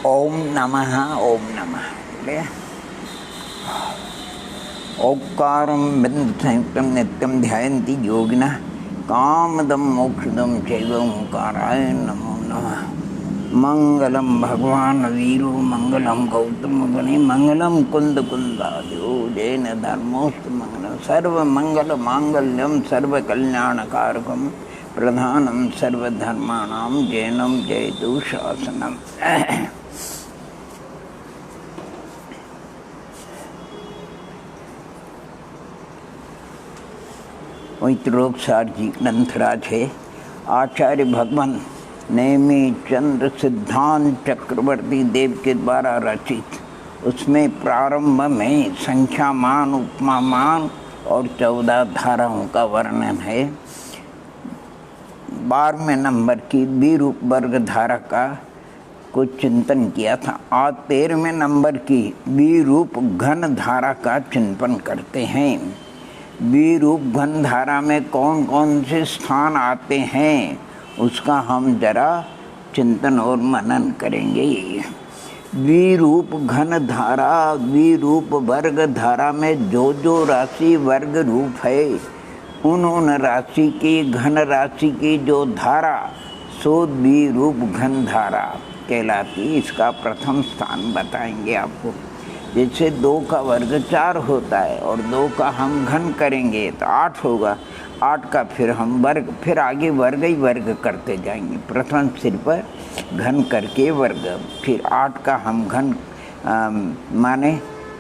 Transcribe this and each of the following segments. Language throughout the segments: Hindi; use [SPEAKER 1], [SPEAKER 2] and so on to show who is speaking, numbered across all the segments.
[SPEAKER 1] ओम नमः ओम नमः। ओंकारं बिंदुसंयुक्तं नित्यं ध्यायन्ति योगिनः कामदं मोक्षदं चैव ओंकाराय नमो नमः। मंगलम भगवान वीरो मंगलम गौतम मुनि मंगलम कुंद कुंदादियो जैन धर्मोस्त मंगलम सर्व मंगल मांगल्यम सर्व कल्याणकारकम प्रधानम सर्वधर्माणां जैनम जयतु शासनम। वैत्रोग सारजी ग्रंथराज है। आचार्य भगवान नेमी चंद्र सिद्धांत चक्रवर्ती देव के द्वारा रचित, उसमें प्रारंभ में संख्यामान उपमामान और 14 धाराओं का वर्णन है। 12वें नंबर की विरूप वर्ग धारा का कुछ चिंतन किया था। आज 13वें नंबर की विरूप घन धारा का चिंतन करते हैं। विरूप घन धारा में कौन कौन से स्थान आते हैं उसका हम जरा चिंतन और मनन करेंगे। विरूप घन धारा, विरूप वर्ग धारा में जो राशि वर्ग रूप है उन राशि की घन राशि की जो धारा सो विरूप घन धारा कहलाती। इसका प्रथम स्थान बताएंगे आपको। जैसे 2 का वर्ग 4 होता है और 2 का हम घन करेंगे तो 8 होगा। 8 का फिर हम वर्ग, फिर आगे वर्ग ही वर्ग करते जाएंगे। प्रथम सिर पर घन करके वर्ग, फिर 8 का हम घन माने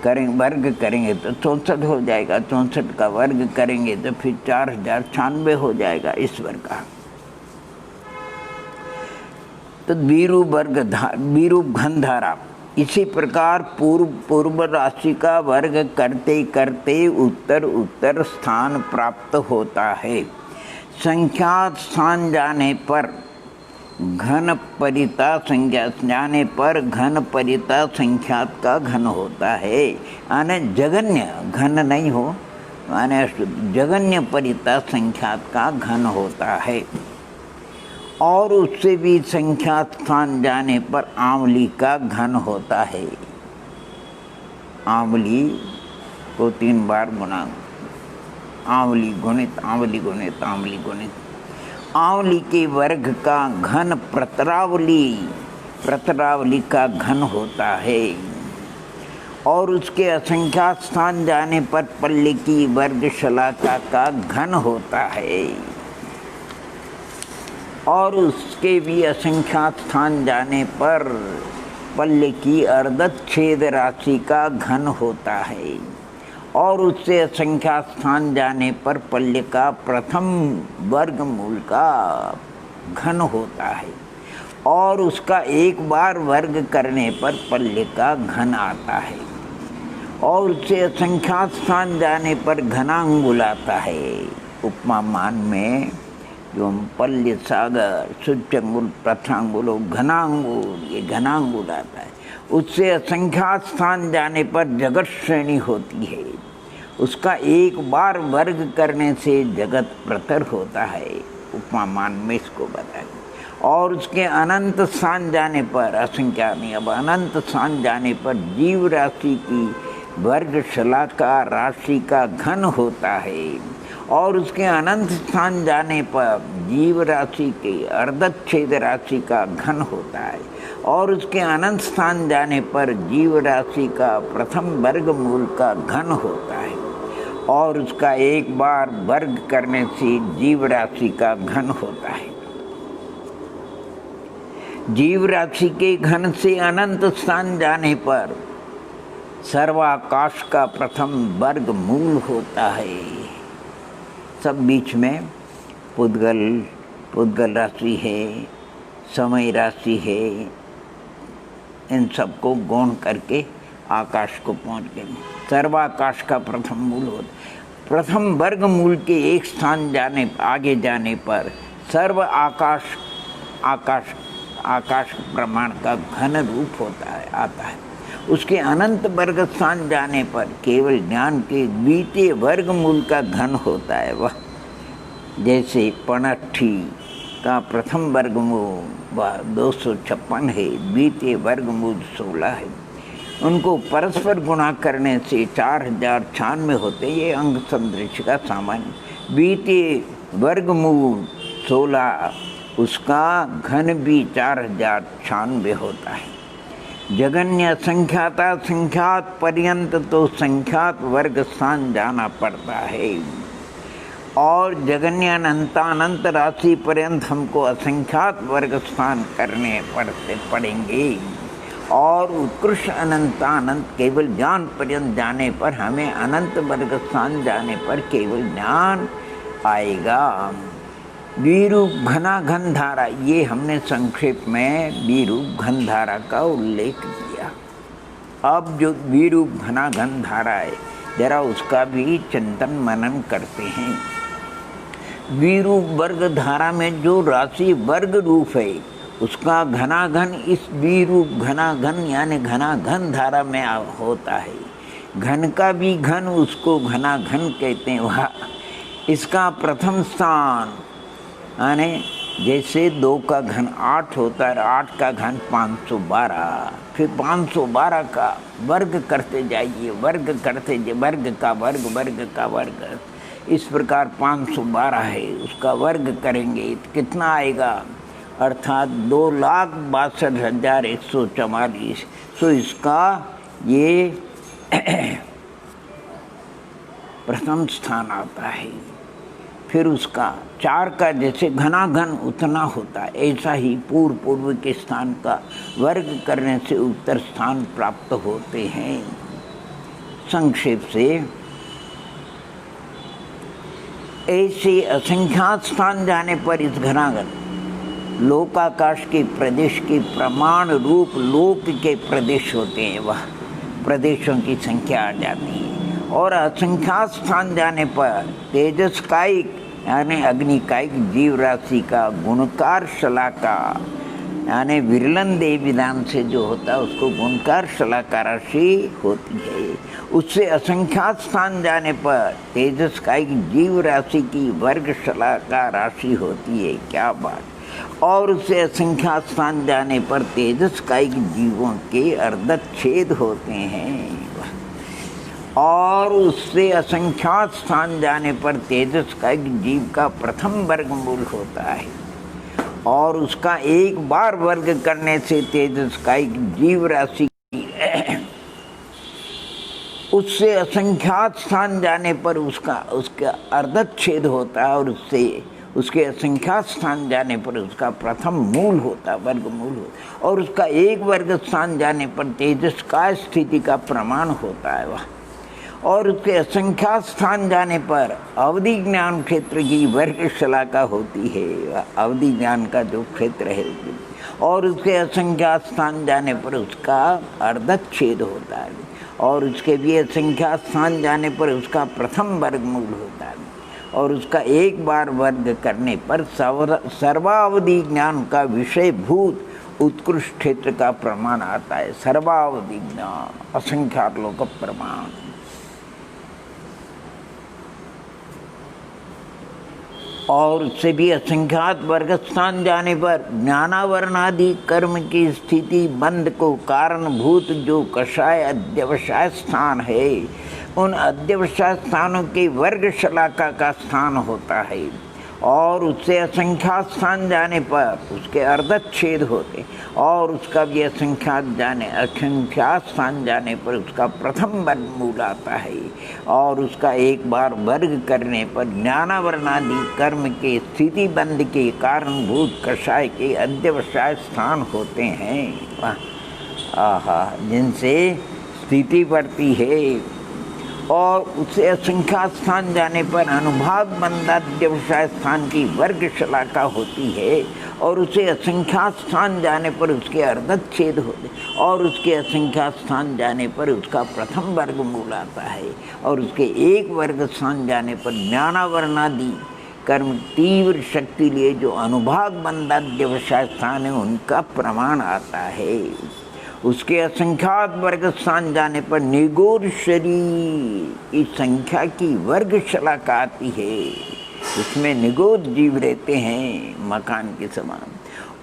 [SPEAKER 1] करेंगे, वर्ग करेंगे तो 64 हो जाएगा। 64 का वर्ग करेंगे तो फिर 4096 हो जाएगा इस वर्ग का। तो विरूप घन धारा। इसी प्रकार पूर्व राशि का वर्ग करते करते उत्तर स्थान प्राप्त होता है। संख्यात स्थान जाने पर घन परिता संख्या जाने पर घन परिता संख्यात का घन होता है। यानी जगन्य घन नहीं हो, माने जगन्य परिता संख्यात का घन होता है। और उससे भी संख्या स्थान जाने पर आंवली का घन होता है। आंवली को 3 बार गुना, आंवली गुणित आंवली गुणित आंवली गुणित। आंवली के वर्ग का घन प्रतरावली का घन होता है। और उसके असंख्यात स्थान जाने पर पल्ले की वर्ग शलाका का घन होता है। और उसके भी असंख्यात स्थान जाने पर पल्ले की अर्धत छेद राशि का घन होता है। और उससे असंख्यात स्थान जाने पर पल्ले का प्रथम वर्गमूल का घन होता है। और उसका एक बार वर्ग करने पर पल्ले का घन आता है। और उससे असंख्यात स्थान जाने पर घनांगुल आता है। उपमा मान में जो पल्ले सागर सुचंगुल प्रथांगुल घनांगुल, ये घनांगुल आता है। उससे असंख्यात स्थान जाने पर जगत श्रेणी होती है। उसका एक बार वर्ग करने से जगत प्रतर होता है। उपमान में इसको बताया। और उसके अनंत स्थान जाने पर असंख्या नहीं, अब अनंत स्थान जाने पर जीव राशि की वर्ग शलाका राशि का घन होता है। और उसके अनंत स्थान जाने पर जीव राशि के अर्धत छेद राशि का घन होता है। और उसके अनंत स्थान जाने पर जीव राशि का प्रथम वर्गमूल का घन होता है। और उसका एक बार वर्ग करने से जीव राशि का घन होता है। जीव राशि के घन से अनंत स्थान जाने पर सर्वाकाश का प्रथम वर्गमूल होता है। सब बीच में पुद्गल राशि है, समय राशि है, इन सबको गौण करके आकाश को पहुँच गए। सर्वाकाश का प्रथम मूल होता। प्रथम वर्गमूल के एक स्थान जाने आगे जाने पर सर्व आकाश प्रमाण का घन रूप होता है, आता है। उसके अनंत वर्ग स्थान जाने पर केवल ज्ञान के द्वितीय वर्गमूल का घन होता है। वह जैसे पणठी उसका प्रथम वर्गमूल 256 है, द्वितीय वर्गमूल 16 है। उनको परस्पर गुणा करने से 4096 होते, ये अंग सदृश का सामान्य। द्वितीय वर्गमूल 16, उसका घन भी 4096 होता है। जगन्य संख्याता संख्यात पर्यंत तो संख्यात वर्ग स्थान जाना पड़ता है, और जगन्य अनंतानंत राशि पर्यंत हमको असंख्यात वर्ग स्थान करने पड़ेंगे, और उत्कृष्ट अनंतानंत केवल ज्ञान पर्यंत जाने पर हमें अनंत वर्ग स्थान जाने पर केवल ज्ञान आएगा। द्विरूप घना घन धारा, ये हमने संक्षेप में द्विरूप घन धारा का उल्लेख किया। अब जो द्विरूप घना घन धारा है, जरा उसका भी चिंतन मनन करते हैं। द्विरूप वर्ग धारा में जो राशि वर्ग रूप है, उसका घनाघन इस द्विरूप घनाघन यानी घनाघन धारा में होता है। घन का भी घन, उसको घनाघन कहते हैं। वह इसका प्रथम स्थान यानी जैसे 2 का घन 8 होता है, 8 का घन 512, फिर 512 का वर्ग करते जाइए, वर्ग करते जाइए, वर्ग का वर्ग, वर्ग का वर्ग, इस प्रकार 512 है, उसका वर्ग करेंगे तो कितना आएगा, अर्थात 2,62,144। तो इसका ये प्रथम स्थान आता है। फिर उसका 4 का जैसे घनाघन उतना होता है, ऐसा ही पूर्व के स्थान का वर्ग करने से उत्तर स्थान प्राप्त होते हैं। संक्षेप से ऐसे असंख्यात स्थान जाने पर इस घनाघन लोकाकाश के प्रदेश के प्रमाण रूप लोक के प्रदेश होते हैं, वह प्रदेशों की संख्या आ जाती है। और असंख्यात स्थान जाने पर तेजस कायिक यानी अग्निकायिक जीव राशि का गुणकार शलाका यानी विरलन देव विधान से जो होता है उसको गुणकार शलाका राशि होती है। उससे असंख्यात स्थान जाने पर तेजस कायिक जीव राशि की वर्ग शलाका राशि होती है। क्या बात! और उससे असंख्यात स्थान जाने पर तेजस कायिक जीवों के अर्धच्छेद होते हैं। और उससे असंख्यात स्थान जाने पर तेजस कायिक जीव का प्रथम वर्गमूल होता है, और उसका एक बार वर्ग करने से तेजस कायिक जीव राशि उससे असंख्यात स्थान जाने पर उसका अर्धच्छेद होता है, और उससे उसके असंख्यात स्थान जाने पर उसका प्रथम मूल होता है, वर्गमूल होता, और उसका एक वर्ग स्थान जाने पर तेजस का स्थिति का प्रमाण होता है वह। और उसके असंख्यात स्थान जाने पर अवधि ज्ञान क्षेत्र की वर्ग शलाका होती है, अवधि ज्ञान का जो क्षेत्र है, और उसके असंख्यात स्थान जाने पर उसका अर्धच्छेद होता है, और उसके भी असंख्यात स्थान जाने पर उसका प्रथम वर्गमूल होता है, और उसका एक बार वर्ग करने पर सर्वावधि ज्ञान का विषयभूत उत्कृष्ट क्षेत्र का प्रमाण आता है। सर्वावधि ज्ञान असंख्यात लोक प्रमाण। और उससे भी असंख्यात वर्ग स्थान जाने पर ज्ञानावरणादि कर्म की स्थिति बंध को कारणभूत जो कषाय अध्यवसाय स्थान है, उन अध्यवसाय स्थानों के वर्ग शलाका का स्थान होता है, और उससे असंख्यात स्थान जाने पर उसके अर्धच्छेद होते, और उसका भी असंख्यात स्थान जाने पर उसका प्रथम वर्गमूल आता है, और उसका एक बार वर्ग करने पर ज्ञानावरणादि कर्म के स्थिति बंध के कारणभूत कषाय के अध्यवसाय स्थान होते हैं। आहा, जिनसे स्थिति बढ़ती है। और उससे असंख्यात स्थान जाने पर अनुभाग बंधाध्यवसाय स्थान की वर्ग शलाका होती है, और उसे असंख्यात स्थान जाने पर उसके अर्धच्छेद होते, और उसके असंख्यात स्थान जाने पर उसका प्रथम वर्गमूल आता है, और उसके एक वर्ग स्थान जाने पर ज्ञानावरणादि कर्म तीव्र शक्ति लिए जो अनुभाग बंधाध्यवसाय स्थान है उनका प्रमाण आता है। उसके असंख्यात वर्ग स्थान जाने पर निगूढ़ शरीर की संख्या की वर्ग शलाका आती है, उसमें निगोद जीव रहते हैं मकान के समान,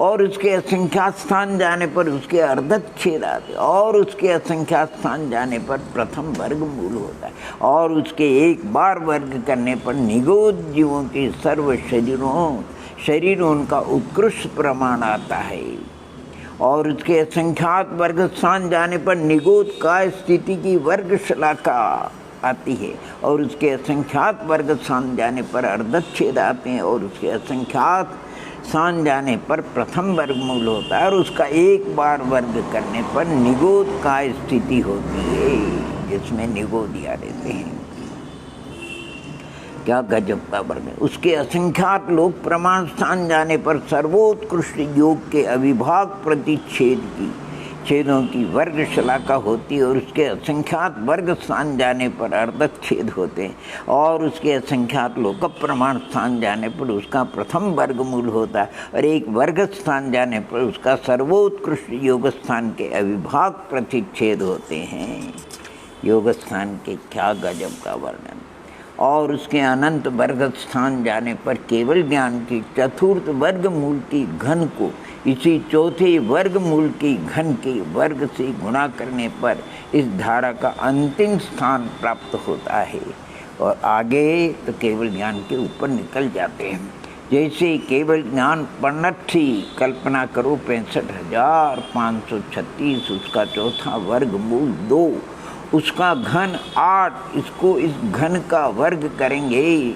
[SPEAKER 1] और उसके असंख्यात स्थान जाने पर उसके अर्धत छेद आते, और उसके असंख्यात स्थान जाने पर प्रथम वर्गमूल होता है, और उसके एक बार वर्ग करने पर निगोद जीवों के सर्व शरीरों उनका उत्कृष्ट प्रमाण आता है, और उसके असंख्यात वर्ग स्थान जाने पर निगोद का स्थिति की वर्ग शलाका आती है, और उसके असंख्यात वर्ग स्थान जाने पर अर्धच्छेद आते हैं, और उसके असंख्यात स्थान जाने पर प्रथम वर्गमूल होता है, और उसका एक बार वर्ग करने पर निगोद का स्थिति होती है, जिसमें निगोदिया रहते हैं। क्या गजब का वर्ग है। उसके असंख्यात लोक प्रमाण स्थान जाने पर सर्वोत्कृष्ट योग के अविभाग छेदों की वर्ग शलाका होती है, और उसके असंख्यात वर्ग स्थान जाने पर अर्धक छेद होते हैं, और उसके असंख्यात लोक प्रमाण स्थान जाने पर उसका प्रथम वर्गमूल होता है, और एक वर्ग स्थान जाने पर उसका सर्वोत्कृष्ट योग स्थान के अविभाग प्रतिच्छेद होते हैं। योग स्थान के क्या गजब का वर्णन। और उसके अनंत वर्ग स्थान जाने पर केवल ज्ञान की चतुर्थ वर्गमूल की घन को इसी चौथे वर्गमूल की घन के वर्ग से गुणा करने पर इस धारा का अंतिम स्थान प्राप्त होता है, और आगे तो केवल ज्ञान के ऊपर निकल जाते हैं। जैसे केवल ज्ञान पन्नट्ठी कल्पना करो 65,536, उसका चौथा वर्गमूल 2, उसका घन 8, इसको इस घन का वर्ग करेंगे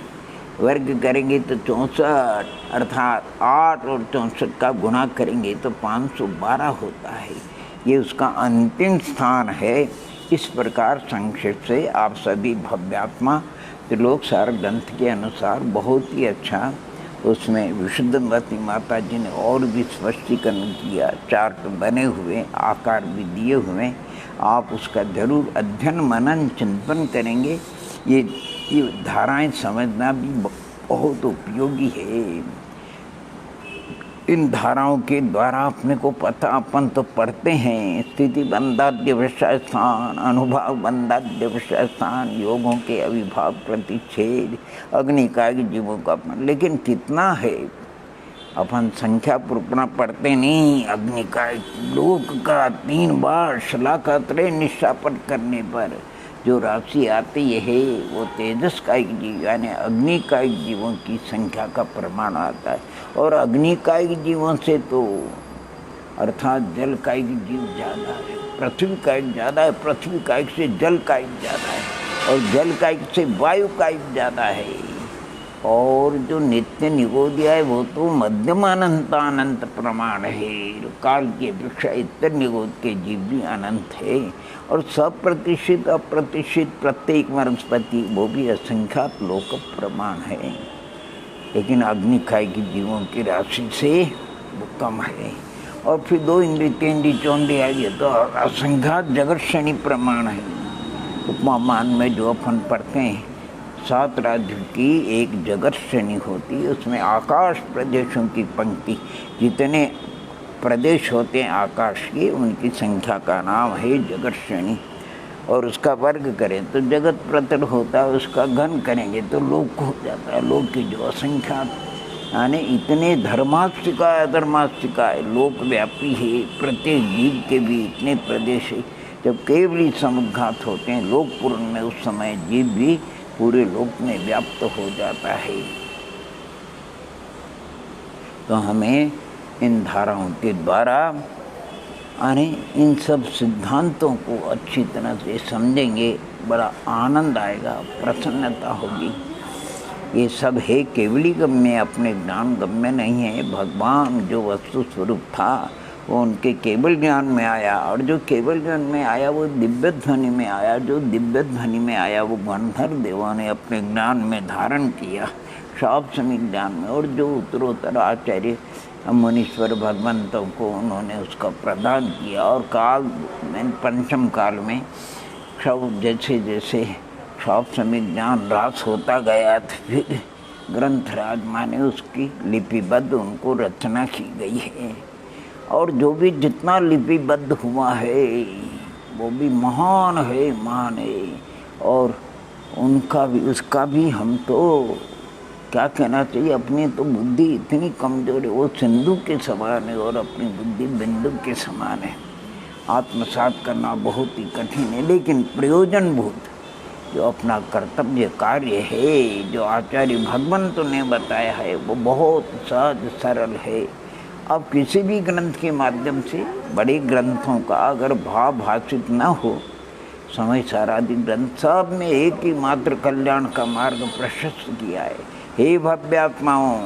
[SPEAKER 1] तो 64, अर्थात 8 और 64 का गुणा करेंगे तो 512 होता है। ये उसका अंतिम स्थान है। इस प्रकार संक्षेप से आप सभी भव्यात्मा त्रिलोक सार ग्रंथ के अनुसार बहुत ही अच्छा उसमें विशुद्धमती माता जी ने और भी स्पष्टीकरण किया, चार्ट बने हुए, आकार भी दिए हुए। आप उसका जरूर अध्ययन मनन चिंतन करेंगे। ये धाराएं समझना भी बहुत उपयोगी है। इन धाराओं के द्वारा अपने को पता, अपन तो पढ़ते हैं स्थिति बंधाद्य विषय स्थान, अनुभव बंधाद्य विषय स्थान, योगों के अविभाव प्रतिच्छेद, अग्निकाय जीवों का अपन, लेकिन कितना है अपन संख्या पूर्वना पढ़ते नहीं। अग्निकाय लोक का 3 बार शलाका त्रय निष्ठापन करने पर जो राशि आती है वो तेजस कायिक जीव यानी अग्निकायिक जीवों की संख्या का प्रमाण आता है, और अग्निकायिक जीवों से तो अर्थात जल कायिक जीव ज़्यादा है, पृथ्वी कायिक ज़्यादा है, पृथ्वी कायिक से जल कायिक ज़्यादा है, और जल कायिक से वायु कायिक ज़्यादा है। और जो नित्य निगोदिया है वो तो मध्यम अनंत प्रमाण है। काल की अपेक्षा इतर निगोद के जीव भी अनंत है, और सप्रतिष्ठित अप्रतिष्ठित प्रत्येक वनस्पति वो भी असंख्यात लोक प्रमाण है, लेकिन अग्निकाय के जीवों की राशि से वो कम है। और फिर 2 इंद्री 3 इंद्री 4 इंद्री आई है तो असंख्यात जगत श्रेणी प्रमाण है। उपमान में जो अपन पढ़ते हैं 7 राज्य की एक जगत श्रेणी होती है, उसमें आकाश प्रदेशों की पंक्ति, जितने प्रदेश होते हैं आकाश के उनकी संख्या का नाम है जगत श्रेणी। और उसका वर्ग करें तो जगत प्रतर होता है, उसका घन करेंगे तो लोक हो जाता है। लोक की जो असंख्यात यानी इतने धर्मास्तिकाय अधर्मास्तिकाय लोकव्यापी है, प्रत्येक जीव के भी इतने प्रदेश है। जब केवली समुद्घात होते हैं लोक पूर्ण में, उस समय जीव भी पूरे लोक में व्याप्त हो जाता है। तो हमें इन धाराओं के द्वारा इन सब सिद्धांतों को अच्छी तरह से समझेंगे, बड़ा आनंद आएगा, प्रसन्नता होगी। ये सब है केवली गम्य, अपने ज्ञान गम्य नहीं है। भगवान जो वस्तु स्वरूप था वो उनके केवल ज्ञान में आया, और जो केवल ज्ञान में आया वो दिव्य ध्वनि में आया, जो दिव्य ध्वनि में आया वो गंधर्व देवों ने अपने ज्ञान में धारण किया, शाप समीप ज्ञान में। और जो उत्तरोत्तर आचार्य मुनीश्वर भगवंतों को उन्होंने उसका प्रदान किया। और काल में पंचम काल में सब जैसे जैसे शाप समीप ज्ञान रास होता गया, तो फिर ग्रंथराज माने उसकी लिपिबद्ध उनको रचना की गई है। और जो भी जितना लिपिबद्ध हुआ है वो भी महान है, महान है। और उनका भी उसका भी हम तो क्या कहना चाहिए, अपनी तो बुद्धि इतनी कमजोर है, वो सिंधु के समान है और अपनी बुद्धि बिंदु के समान है। आत्मसात करना बहुत ही कठिन है, लेकिन प्रयोजनभूत जो अपना कर्तव्य कार्य है, जो आचार्य भगवंत ने बताया है, वो बहुत सहज सरल है। अब किसी भी ग्रंथ के माध्यम से, बड़े ग्रंथों का अगर भाव भाषित न हो, समय सारादि ग्रंथ सब में एक ही मात्र कल्याण का मार्ग प्रशस्त किया है। हे भव्यात्माओं,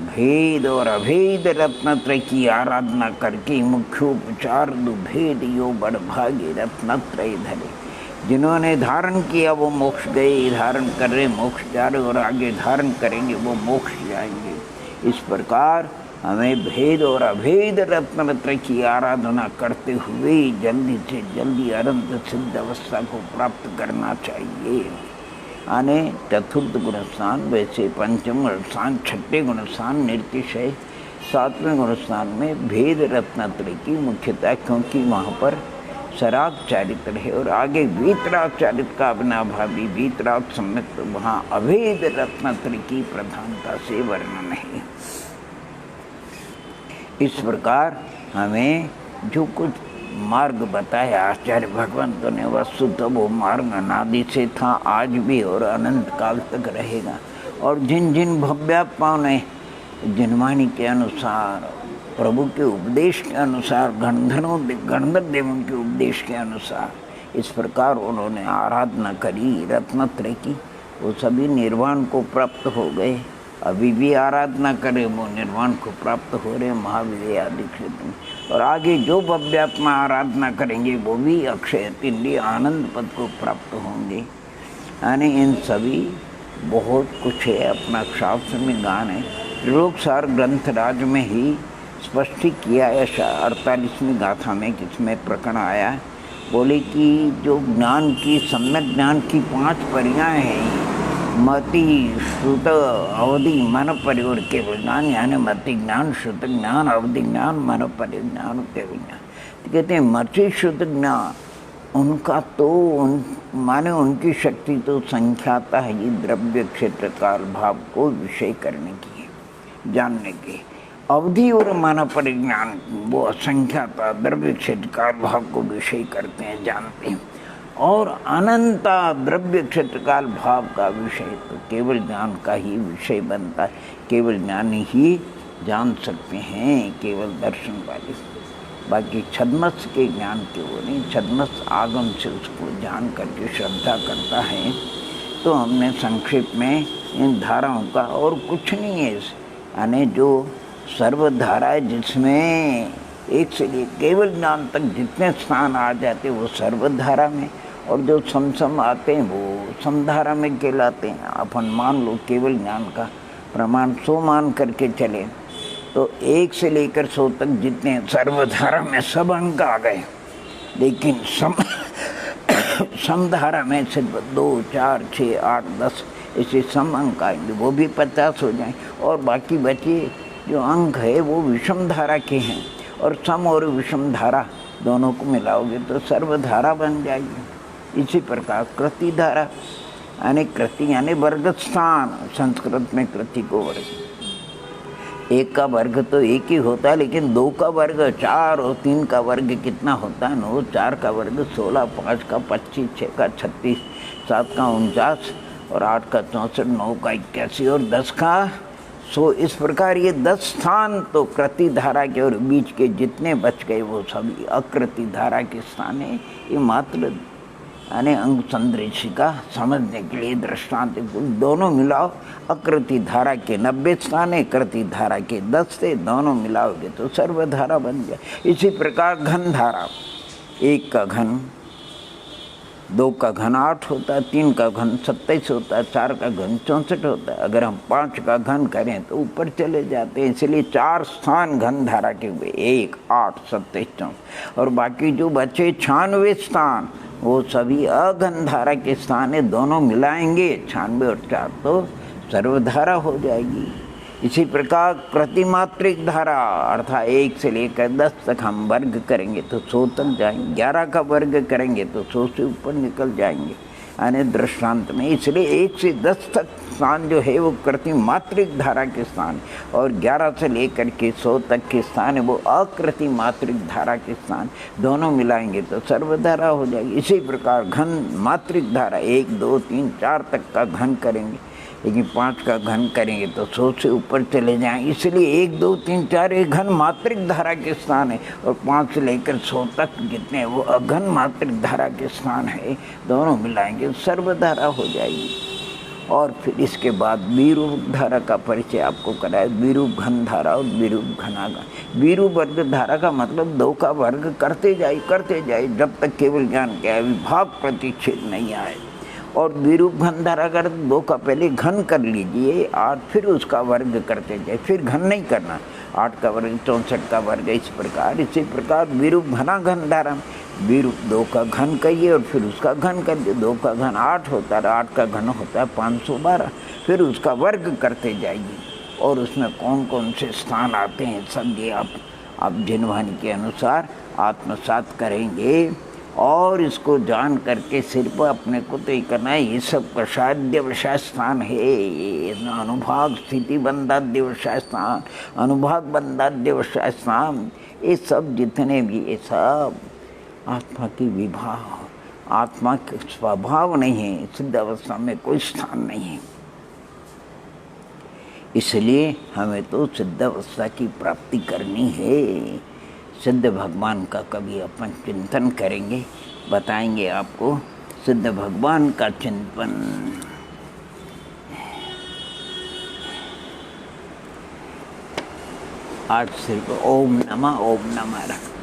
[SPEAKER 1] भेद और अभेद रत्नत्रय की आराधना करके मुख्योपचार दुभेद यो बड़भागे रत्नत्रय धरे। जिन्होंने धारण किया वो मोक्ष गए, धारण कर रहे मोक्ष जा रहे और आगे धारण करेंगे वो मोक्ष जाएंगे। इस प्रकार हमें भेद और अभेद रत्नत्रय की आराधना करते हुए जल्दी से जल्दी अनंत सिद्ध अवस्था को प्राप्त करना चाहिए। आने चतुर्थ गुणस्थान, वैसे पंचम गुणस्थान, छठे गुणस्थान निर्तिशय, सातवें गुणस्थान में भेद रत्नत्रय की मुख्यता, क्योंकि वहाँ पर सराग चारित्र है और आगे वीतराग चारित्र का अविनाभावी वीतराग सम्मित, वहाँ अभेद रत्नत्रय की प्रधानता से वर्णन है। इस प्रकार हमें जो कुछ मार्ग बताया आचार्य भगवंतों ने, वस्तुतः वो मार्ग अनादि से था, आज भी और अनंत काल तक रहेगा। और जिन जिन भव्यात्माओं ने जिनवाणी के अनुसार, प्रभु के उपदेश के अनुसार, गणधर देवों के उपदेश के अनुसार इस प्रकार उन्होंने आराधना करी रत्नत्रय की, वो सभी निर्वाण को प्राप्त हो गए। अभी भी आराधना करें वो निर्वाण को प्राप्त हो रहे महावीर आदि क्षेत्र में। और आगे जो भव्यात्मा आराधना करेंगे वो भी अक्षय तिंडी आनंद पद को प्राप्त होंगे। यानी इन सभी बहुत कुछ है, अपना शास्त्र में गान है। त्रिलोकसार ग्रंथराज में ही स्पष्ट किया है 48वीं गाथा में, किसमें प्रकरण आया है, बोले कि जो ज्ञान की, सम्यक ज्ञान की 5 परियां हैं, मति, श्रुत, अवधि, मन, परिवर, केवल ज्ञान। यानी मति ज्ञान, श्रुत ज्ञान, अवधि ज्ञान, मन, परिवर ज्ञान, केवल ज्ञान। तो कहते हैं मति श्रुत ज्ञान उनका तो माने उनकी शक्ति तो संख्याता है, ये द्रव्य क्षेत्र काल भाव को विषय करने की है, जानने की। अवधि और मन परिज्ञान वो असंख्याता द्रव्य क्षेत्र काल भाव को विषय करते हैं, जानते हैं। और अनंता द्रव्य क्षेत्र काल भाव का विषय तो केवल ज्ञान का ही विषय बनता है। केवल ज्ञान ही जान सकते हैं, केवल दर्शन वाले। बाकी छद्मस के ज्ञान के वो नहीं, छद्मस आगम से उसको जान करके श्रद्धा करता है। तो हमने संक्षेप में इन धाराओं का, और कुछ नहीं है, यानी जो सर्वधारा है जिसमें एक से लिए केवल ज्ञान तक जितने स्थान आ जाते वो सर्वधारा में, और जो सम आते हैं वो समधारा में कहलाते हैं। अपन मान लो केवल ज्ञान का प्रमाण 100 मान करके चले तो 1 से लेकर 100 तक जितने सर्वधारा में सब अंक आ गए, लेकिन समधारा में सिर्फ 2, 4, 6, 8, 10 ऐसे सम अंक आएंगे, वो भी 50 हो जाएं। और बाकी बचे जो अंक है वो विषम धारा के हैं, और सम और विषम धारा दोनों को मिलाओगे तो सर्वधारा बन जाएगी। इसी प्रकार कृति धारा, यानी कृति यानी वर्ग स्थान, संस्कृत में कृति को वर्ग, 1 का वर्ग तो 1 ही होता है, लेकिन 2 का वर्ग 4 और 3 का वर्ग कितना होता है? 9, 4 का वर्ग 16, 5 का 25, 6 का 36, 7 का 49 और 8 का 64, 9 का 81 और 10 का 100। इस प्रकार ये 10 स्थान तो कृति धारा के, और बीच के जितने बच गए वो सभी अकृति धारा के स्थान है। ये मात्र यानी अंग संदृशिका समझने के लिए दृष्टांत दोनों मिलाओ। अकृति धारा के 90 स्थान है, कृति धारा के 10 से दोनों मिलाओगे तो सर्वधारा बन जाए। इसी प्रकार घन धारा, 1 का घन, 2 का घन 8 होता है, 3 का घन 27 होता है, 4 का घन 64 होता है। अगर हम 5 का घन करें तो ऊपर चले जाते हैं, इसलिए 4 स्थान घन धारा के हुए, 1, 8, 27, 64 और बाकी जो बचे 96 स्थान वो सभी अघन धारा के स्थान है। दोनों मिलाएंगे 96 और 4 तो सर्वधारा हो जाएगी। इसी प्रकार प्रतिमात्रिक धारा अर्थात 1 से लेकर 10 तक हम वर्ग करेंगे तो 100 तक जाएंगे, 11 का वर्ग करेंगे तो 100 से ऊपर निकल जाएंगे। यानी दृष्टांत में। इसलिए 1 से 10 तक स्थान जो है वो कृत्रिम मात्रिक धारा के स्थान, और 11 से लेकर के 100 तक के स्थान है वो अकृत्रिम मात्रिक धारा के स्थान। दोनों मिलाएंगे तो सर्वधारा हो जाएगी। इसी प्रकार घन मात्रिक धारा 1, 2, 3, 4 तक का घन करेंगे, लेकिन 5 का घन करेंगे तो 100 से ऊपर चले जाएं। इसलिए 1, 2, 3, 4 एक घन मात्रिक धारा के स्थान है, और 5 से लेकर 100 तक जितने हैं वो अघन मात्रिक धारा के स्थान है। दोनों मिलाएंगे सर्वधारा हो जाएगी। और फिर इसके बाद विरूप धारा का परिचय आपको कराया। विरूप घन धारा और विरूप घनाघन। विरूप वर्ग धारा का मतलब 2 का वर्ग करते जाए जब तक केवल ज्ञान क्या है विभाग प्रतिच्छेद नहीं आए। और विरूप घन धारा कर 2 का पहले घन कर लीजिए 8, फिर उसका वर्ग करते जाए, फिर घन नहीं करना। 8 का वर्ग 64 का वर्ग, इस प्रकार। इसी प्रकार विरूप घना घन धारा विरूप 2 का घन करिए और फिर उसका घन करिए। 2 का घन 8 होता है, 8 का घन होता है 512, फिर उसका वर्ग करते जाइए। और उसमें कौन कौन से स्थान आते हैं सब ये आप जिनवानी के अनुसार आत्मसात करेंगे। और इसको जान करके सिर्फ अपने को तय करना है ये सब कषाद्य विषय स्थान है। अनुभाग स्थिति बंधाद्य विषय स्थान, अनुभाग बंधाद्य विषय स्थान, ये सब जितने भी ये सब आत्मा की विभाग, आत्मा के स्वभाव नहीं है। सिद्ध अवस्था में कोई स्थान नहीं है। इसलिए हमें तो सिद्ध अवस्था की प्राप्ति करनी है। सिद्ध भगवान का कभी अपन चिंतन करेंगे, बताएंगे आपको सिद्ध भगवान का चिंतन। आज सिर्फ ओम नमः रखते।